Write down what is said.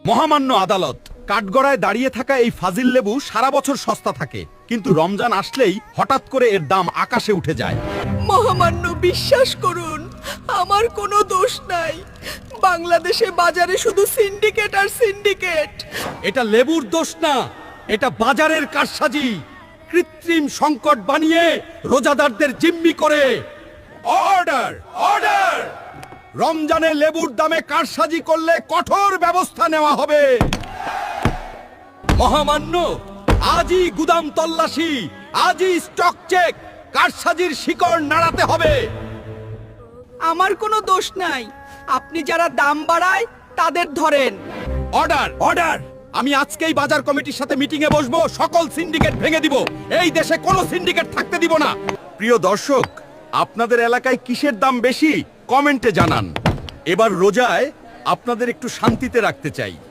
মহামান্য আদালত, কাঠগড়ায় দাঁড়িয়ে থাকা এই ফাজিল লেবু সারা বছর সস্তা থাকে, কিন্তু রমজান আসলেই হঠাৎ করে এর দাম আকাশে উঠে যায়। মহামান্য, বিশ্বাস করুন, আমার কোনো দোষ নাই। বাংলাদেশে বাজারে শুধু সিন্ডিকেট আর সিন্ডিকেট। এটা লেবুর দোষ না, এটা বাজারের কারসাজি। কৃত্রিম সংকট বানিয়ে রোজাদারদের জিম্মি করে। Order, order! রমজানে লেবুর দামে কারসাজি করলে কঠোর ব্যবস্থা নেওয়া হবে। মহামান্য, আজই গুদাম তল্লাশি, আজই স্টক চেক, কারসাজির শিকড় নাড়াতে হবে। আমার কোনো দোষ নাই, আপনি যারা দাম বাড়ায় তাদের ধরেন। Order, order! আমি আজকেই বাজার কমিটির সাথে মিটিং এ বসবো, সকল সিন্ডিকেট ভেঙে দিব। এই দেশে কোনো সিন্ডিকেট থাকতে দিব না। প্রিয় দর্শক, আপনাদের এলাকায় কিসের দাম বেশি কমেন্টে জানান। এবার রোজায় আপনাদের একটু শান্তিতে রাখতে চাই।